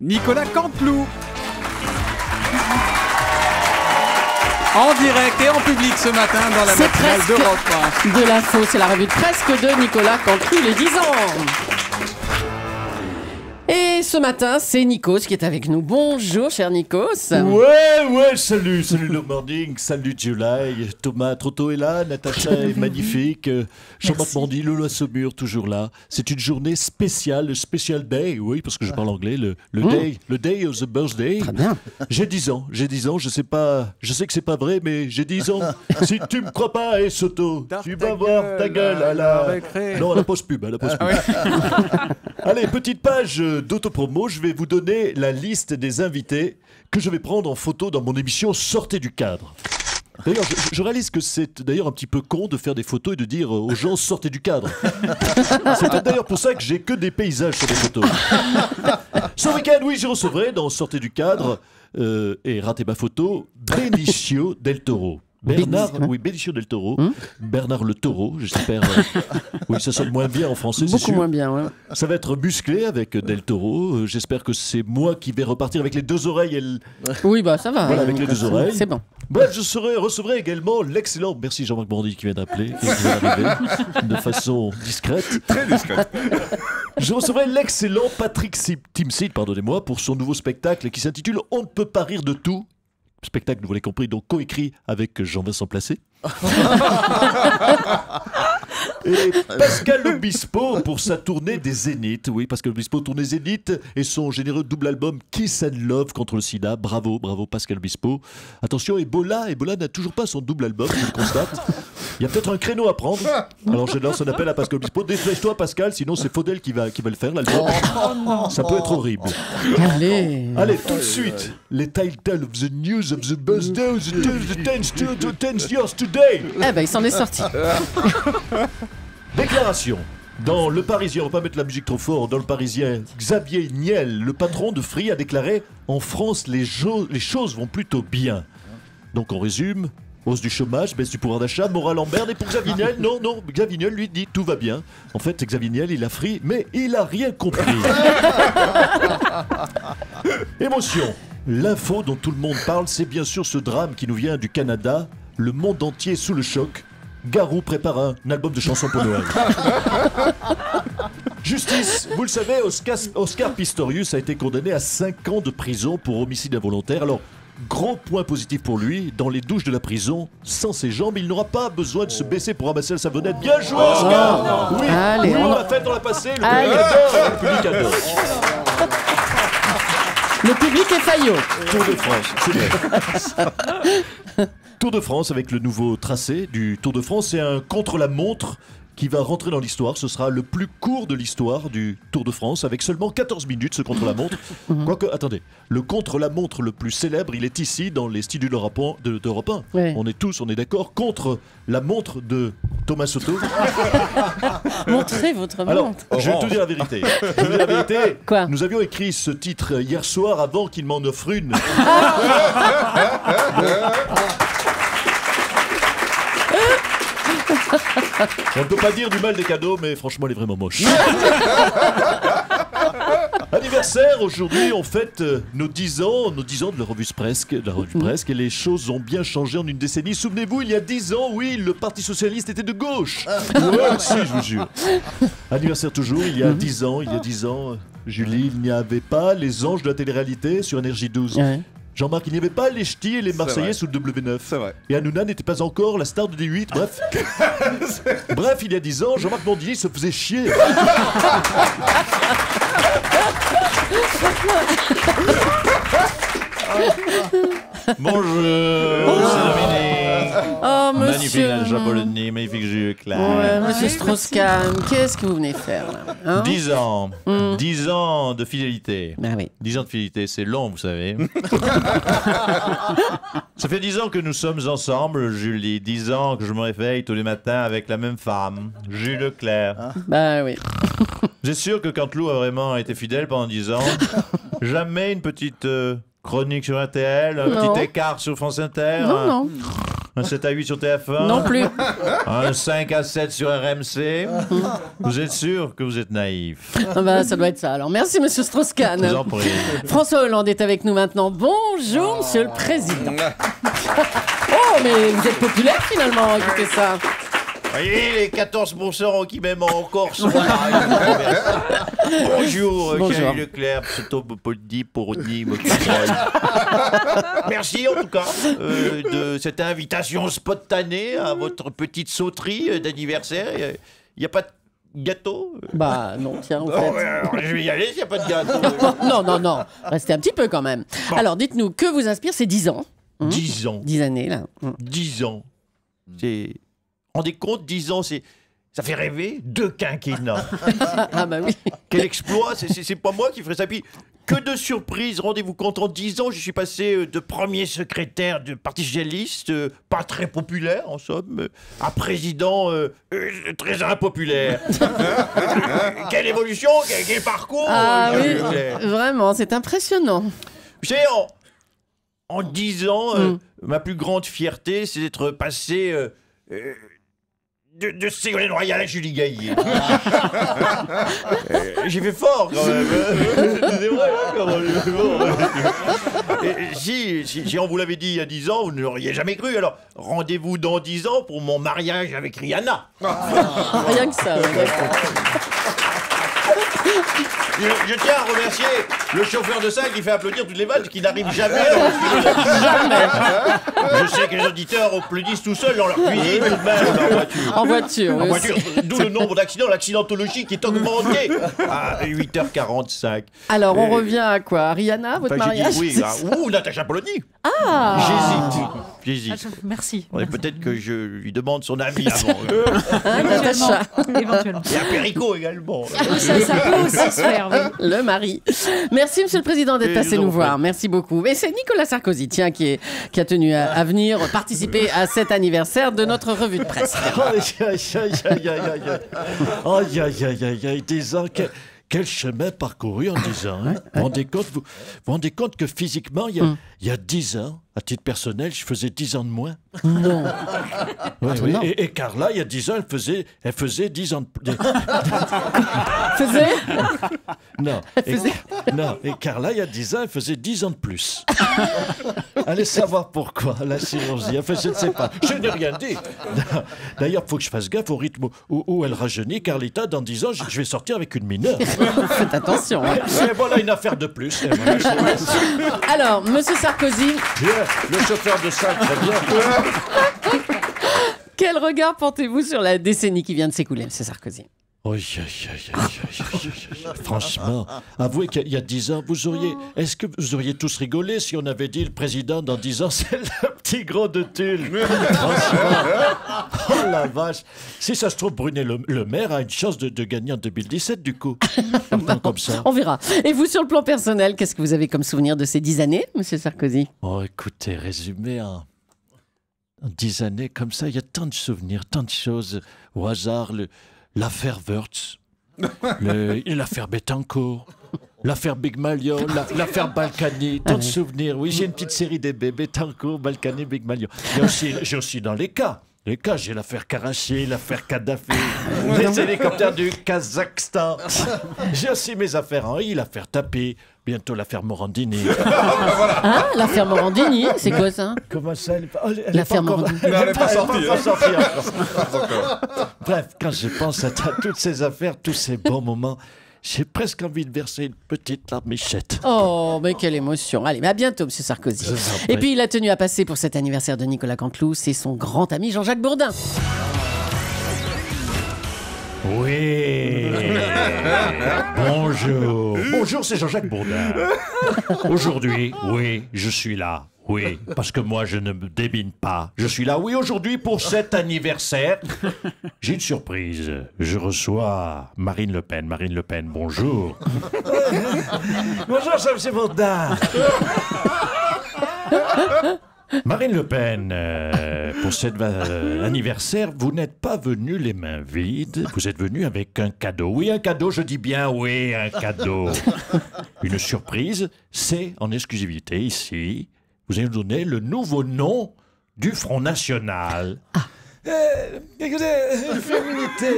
Nicolas Canteloup. En direct et en public ce matin dans la matinale d'Europe 1. De l'info, c'est la revue de presque de Nicolas Canteloup, les 10 ans. Et ce matin, c'est Nikos qui est avec nous. Bonjour, cher Nikos. Ouais, salut le morning, salut July, Thomas Trotto est là, Natacha est magnifique, Jean-Marc Bandy, Lolo Saumur toujours là. C'est une journée spéciale, le special day, oui, parce que je parle anglais, le day of the birthday. Très bien. J'ai 10 ans, je sais que c'est pas vrai, mais j'ai 10 ans. Si tu me crois pas, Soto, tu vas voir ta gueule à la récré. Non, à la pause pub, Allez, petite page d'autopromo, je vais vous donner la liste des invités que je vais prendre en photo dans mon émission Sortez du cadre. D'ailleurs, je réalise que c'est d'ailleurs un petit peu con de faire des photos et de dire aux gens sortez du cadre. C'est peut-être d'ailleurs pour ça que j'ai que des paysages sur les photos. Ce week-end, oui, je recevrai dans Sortez du cadre et ratez ma photo, Benicio del Toro. Benicio del Toro. Bernard le Taureau, j'espère. Oui, ça sonne moins bien en français, c'est sûr. Beaucoup moins bien, ouais. Ça va être musclé avec Del Toro. J'espère que c'est moi qui vais repartir avec les deux oreilles. Oui, bah ça va. Voilà, avec les deux oreilles. C'est bon. Bref, je recevrai également l'excellent... Merci Jean-Marc Bandy qui vient d'appeler, qui vient d'arriver de façon discrète. Très discrète. Je recevrai l'excellent Patrick Timsit, pardonnez-moi, pour son nouveau spectacle qui s'intitule « On ne peut pas rire de tout ». Spectacle, vous l'avez compris, donc coécrit avec Jean-Vincent Placé. Et Pascal Obispo pour sa tournée des Zéniths. Oui, Pascal Obispo tournée Zénith et son généreux double album Kiss and Love contre le sida. Bravo Pascal Obispo. Attention, Ebola n'a toujours pas son double album, je le constate. Il y a peut-être un créneau à prendre. Alors je lance un appel à Pascal Obispo. Dépêche-toi Pascal, sinon c'est Faudel qui va le faire, l'album. Ça peut être horrible. Allez, tout de suite, les titles of the news of the birthday of the 10 years today. Eh ben, il s'en est sorti. Déclaration. Dans Le Parisien, on va pas mettre la musique trop fort, dans Le Parisien, Xavier Niel, le patron de Free, a déclaré « En France, les choses vont plutôt bien ». Donc on résume, hausse du chômage, baisse du pouvoir d'achat, morale en berne. Et pour Xavier Niel, non, Xavier Niel lui dit « Tout va bien ». En fait, Xavier Niel, il a Free, mais il a rien compris. Émotion. L'info dont tout le monde parle, c'est bien sûr ce drame qui nous vient du Canada. Le monde entier est sous le choc. Garou prépare un album de chansons pour Noël. Justice, vous le savez, Oscar Pistorius a été condamné à 5 ans de prison pour homicide involontaire. Alors, gros point positif pour lui, dans les douches de la prison, sans ses jambes, il n'aura pas besoin de se baisser pour ramasser la savonnette. Bien joué, Oscar. Oui, Allez, on l'a fait, on l'a passé, le public adore. Le public est faillot. Tour de France, c'est vrai. Tour de France avec le nouveau tracé du Tour de France. C'est un contre-la-montre qui va rentrer dans l'histoire. Ce sera le plus court de l'histoire du Tour de France avec seulement 14 minutes, ce contre-la-montre. Quoique, attendez, le contre-la-montre le plus célèbre, il est ici dans les studios d'Europe 1. Ouais. On est d'accord, contre la montre de Thomas Soto. Montrez votre Alors, montre. je vais te dire la vérité. Quoi ? Nous avions écrit ce titre hier soir avant qu'il m'en offre une. On ne peut pas dire du mal des cadeaux, mais franchement, elle est vraiment moche. Anniversaire, aujourd'hui, on fête nos 10 ans de la revue Presque, et les choses ont bien changé en une décennie. Souvenez-vous, il y a 10 ans, oui, le Parti Socialiste était de gauche. Ouais, si, je vous jure. Anniversaire toujours, il y a 10 ans, Julie, il n'y avait pas les anges de la télé-réalité sur Énergie 12. Ouais. Jean-Marc, il n'y avait pas les ch'tis et les Marseillais sous le W9. C'est vrai. Et Hanouna n'était pas encore la star de D8. Bref. Bref, il y a 10 ans, Jean-Marc Bandy se faisait chier. Bonjour, c'est Dominique. Oh, Magnifique monsieur. linge japonais, magnifique jus clair. Ouais, monsieur Strauss-Kahn, qu'est-ce que vous venez faire là, hein ? 10 ans. 10 ans de fidélité. Ben oui. 10 ans de fidélité, c'est long, vous savez. Ça fait 10 ans que nous sommes ensemble, Julie. 10 ans que je me réveille tous les matins avec la même femme, Jules Leclerc. Ben oui. J'ai sûr que Canteloup a vraiment été fidèle pendant 10 ans. Jamais une petite chronique sur RTL, un Non. petit écart sur France Inter. Non. Un 7 à 8 sur TF1? Non plus. Un 5 à 7 sur RMC? Vous êtes sûr que vous êtes naïf? Ah bah, ça doit être ça. Alors, merci, monsieur Strauss-Kahn. Je vous en prie. François Hollande est avec nous maintenant. Bonjour, monsieur le président. Oh, mais vous êtes populaire finalement, écoutez ça. Voyez, les 14% qui m'aiment encore sont là. Bonjour, Bonjour. Thierry Leclerc, Pseudo-Popoldi, Porodni, Merci en tout cas de cette invitation spontanée à votre petite sauterie d'anniversaire. Il n'y a pas de gâteau? Bah non, tiens, en Oh, fait. alors, je vais y aller s'il n'y a pas de gâteau. Non. Restez un petit peu quand même. Bon. Alors, dites-nous, que vous inspire ces 10 ans 10 ans. 10 années, là. 10 ans. C'est... Rendez compte, 10 ans, ça fait rêver. 2 quinquennats. Ah bah oui. Quel exploit, c'est pas moi qui ferais ça. Puis, que de surprises, rendez-vous compte, en 10 ans, je suis passé de premier secrétaire du Parti Socialiste, pas très populaire en somme, à président très impopulaire. Quelle évolution, quel parcours. Ah oui, Leclerc. vraiment, c'est impressionnant. Vous savez, en 10 ans, ma plus grande fierté, c'est d'être passé de Ségolène Royal à Julie Gaillet. J'ai fait fort quand même. C'est vrai, quand même, j'ai fait fort. Si on vous l'avait dit il y a 10 ans, vous ne l'auriez jamais cru. Alors, rendez-vous dans 10 ans pour mon mariage avec Rihanna. Rien que ça. Je tiens à remercier le chauffeur de salle qui fait applaudir toutes les vannes, qui n'arrive jamais. Je sais que les auditeurs applaudissent tout seuls dans leur cuisine ou même en voiture. En voiture. En oui, voiture, d'où le nombre d'accidents, l'accidentologie qui est augmenté à 8h45. Alors, on revient à quoi? Rihanna, votre Enfin, j'ai mariage? dit oui, c'est ou Natacha Polony. Ah J'hésite. Merci. Peut-être que je lui demande son avis avant. Hein, Natacha, Éventuellement. Et à Perico également. Ça peut aussi se faire, oui. le mari. Merci, monsieur le président, d'être Et passé je vous nous en voir. prie. Merci beaucoup. Et c'est Nicolas Sarkozy, tiens, qui a tenu à venir participer à cet anniversaire de notre revue de presse. Aïe, 10 ans, quel chemin parcouru en 10 ans. Hein. Vous vous rendez compte que physiquement, il y a 10 ans, à titre personnel, je faisais 10 ans de moins. Non. Oui. Non. Et Carla, il y a 10 ans, elle faisait 10 ans de... Faisait Non. Non. Et Carla, il y a 10 ans, elle faisait 10 ans de plus. Allez savoir pourquoi, la chirurgie. Enfin, je ne sais pas. Je n'ai rien dit. D'ailleurs, il faut que je fasse gaffe au rythme où elle rajeunit. Carlita, dans 10 ans, je vais sortir avec une mineure. Faites attention. Hein. Et voilà une affaire de plus. Et voilà, Alors, monsieur Sarkozy, bien, le chauffeur de salle, très bien. quel regard portez-vous sur la décennie qui vient de s'écouler, monsieur Sarkozy? Franchement, avouez qu'il y a 10 ans, est-ce que vous auriez tous rigolé si on avait dit le président dans 10 ans, c'est le petit gros de Tulle? Franchement, oh la vache. Si ça se trouve, Brunet le maire a une chance de gagner en 2017 du coup. Comme ça. On verra. Et vous, sur le plan personnel, qu'est-ce que vous avez comme souvenir de ces 10 années, monsieur Sarkozy? Oh, écoutez, résumé en 10 années comme ça, il y a tant de souvenirs, tant de choses au hasard. L'affaire Wurtz, l'affaire Bettencourt, l'affaire Big Malion, l'affaire Balkany, tant de souvenirs. Oui, j'ai une petite série des bébés, Bettencourt, Balkany, Big Malion. J'ai aussi dans les cas, j'ai l'affaire Karachi, l'affaire Kadhafi, les hélicoptères du Kazakhstan. J'ai aussi mes affaires Henri, l'affaire Tapi, bientôt l'affaire Morandini. Ah, l'affaire Morandini, c'est quoi ça? Comment ça, elle est L'affaire pas encore... Morandini. Elle n'est pas sortie encore. Bref, quand je pense à toutes ces affaires, tous ces bons moments, j'ai presque envie de verser une petite larmichette. Oh, mais quelle émotion. Allez, mais à bientôt, monsieur Sarkozy. Je vous en prie. Et puis, il a tenu à passer pour cet anniversaire de Nicolas Canteloup, c'est son grand ami Jean-Jacques Bourdin. Oui. Bonjour. Bonjour, c'est Jean-Jacques Bourdin. Aujourd'hui, oui, je suis là. Oui, parce que moi, je ne me débine pas. Je suis là, oui, aujourd'hui, pour cet anniversaire. J'ai une surprise. Je reçois Marine Le Pen. Marine Le Pen, bonjour. Bonjour, c'est Bourdin. Marine Le Pen, pour cet anniversaire, vous n'êtes pas venu les mains vides, vous êtes venu avec un cadeau. Oui, un cadeau, je dis bien oui, un cadeau. Une surprise, c'est en exclusivité ici, vous allez nous donner le nouveau nom du Front National. Écoutez, féminité.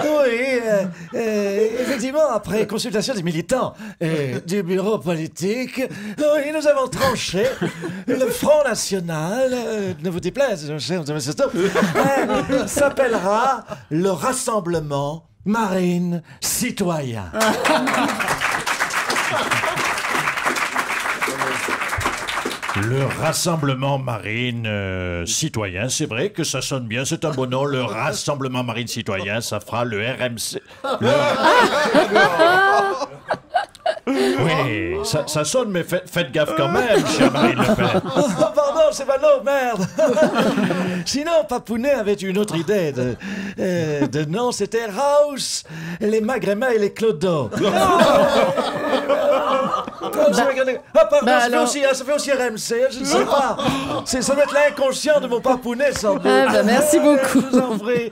Oui, effectivement, après consultation des militants et du bureau politique, oui, nous avons tranché. Le Front National, ne vous déplaise, cher M. Stop, s'appellera le Rassemblement Marine Citoyen. Le Rassemblement Marine Citoyen, c'est vrai que ça sonne bien, c'est un bon nom. Le Rassemblement Marine Citoyen, ça fera le RMC. Oui, ça sonne, mais faites gaffe quand même, chère Marine Le Pen. Oh, pardon, c'est Valo, merde. Sinon, Papounet avait une autre idée de nom, c'était House, les Maghrema et les Clodo. Ah, pardon, ça fait aussi RMC, je ne sais pas. Ça doit être l'inconscient de mon Papounet, sans doute. Merci beaucoup. Je vous en prie.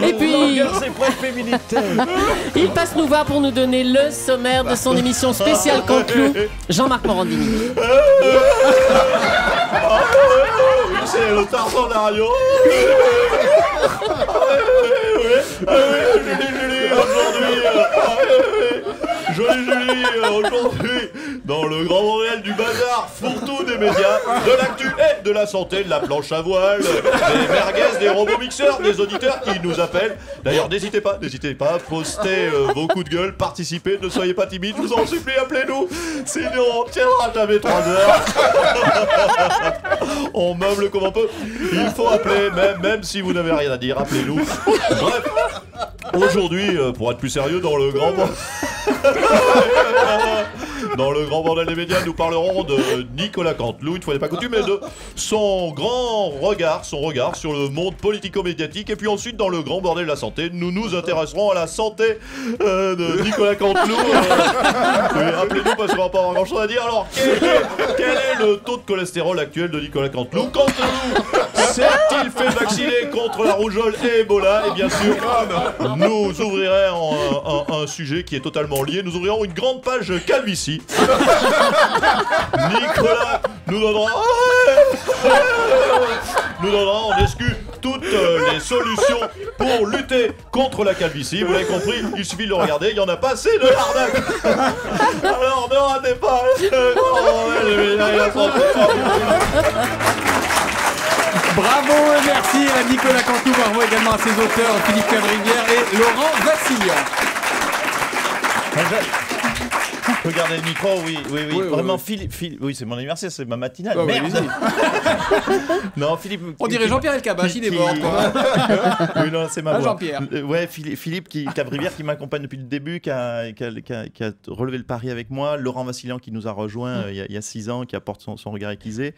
Et puis, C'est pour la féminité. il passe nous voir pour nous donner le sommaire de son émission spéciale Canteloup, Jean-Marc Morandini. C'est le Tarzan de la radio. Julie, aujourd'hui, dans le grand bordel du bazar, fourre-tout des médias, de l'actu et de la santé, de la planche à voile, des merguez, des robots mixeurs, des auditeurs qui nous appellent. D'ailleurs, n'hésitez pas, postez vos coups de gueule, participez, ne soyez pas timides, je vous en supplie, appelez-nous, sinon on tiendra jamais 3 heures. On meuble comme on peut. Il faut appeler, même si vous n'avez rien à dire, appelez-nous. Bref, aujourd'hui, pour être plus sérieux, dans le grand bordel des médias, nous parlerons de Nicolas Canteloup, une fois n'est pas coutume, mais de son regard sur le monde politico-médiatique. Et puis ensuite, dans le grand bordel de la santé, nous nous intéresserons à la santé de Nicolas Canteloup. Oui, appelez-nous parce qu'on va pas avoir grand-chose à dire. Alors, quel est le taux de cholestérol actuel de Nicolas Canteloup? S'est-il fait vacciner contre la rougeole et Ebola? Et bien sûr, nous ouvrirons un sujet qui est totalement lié. Nous ouvrirons une grande page calvitie. Nicolas nous donnera en excuse toutes les solutions pour lutter contre la calvitie. Vous l'avez compris, il suffit de le regarder, il n'y en a pas assez de l'arnaque. Alors ne ratez pas. Bravo et merci à Nicolas Canteloup, bravo également à ses auteurs Philippe Cavrivière et Laurent Vassillant. Regardez le micro, oui. Vraiment, Philippe, oui, c'est mon anniversaire, c'est ma matinale. Oh, merde. oui, Non, Philippe. On dirait Jean-Pierre Elkabbach, il est mort. Oui, non, c'est ma voix. Jean-Pierre. Ouais, Philippe Cavrivière qui m'accompagne depuis le début, qui a relevé le pari avec moi. Laurent Vassillant qui nous a rejoint il y a 6 ans, qui apporte son regard aiguisé.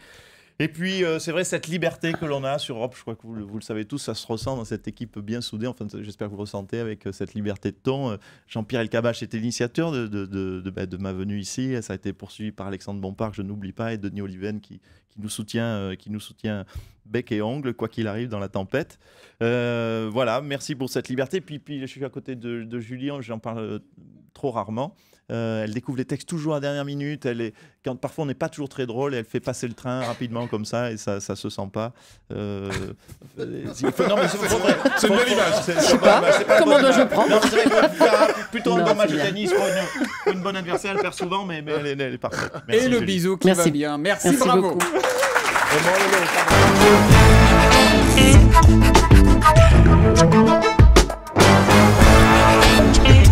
Et puis, c'est vrai, cette liberté que l'on a sur Europe, je crois que vous le savez tous, ça se ressent dans cette équipe bien soudée. Enfin, j'espère que vous le ressentez avec cette liberté de ton. Jean-Pierre Elkabbach était l'initiateur de ma venue ici. Ça a été poursuivi par Alexandre Bompard, que je n'oublie pas, et Denis Oliven qui nous soutient bec et ongle, quoi qu'il arrive dans la tempête. Voilà, merci pour cette liberté. Puis je suis à côté de Julie, j'en parle trop rarement. Elle découvre les textes toujours à la dernière minute. Quand parfois on n'est pas toujours très drôle, elle fait passer le train rapidement comme ça et ça se sent pas. Non, mais c'est une belle image. Je sais pas, comment dois-je le prendre? Non, c'est vrai qu'il faut faire plutôt un bon match de tennis pour une bonne adversaire. Elle perd souvent, mais elle est parfaite. Merci, Et le Julie. bisou qui va bien. Merci bravo. beaucoup. Et bon,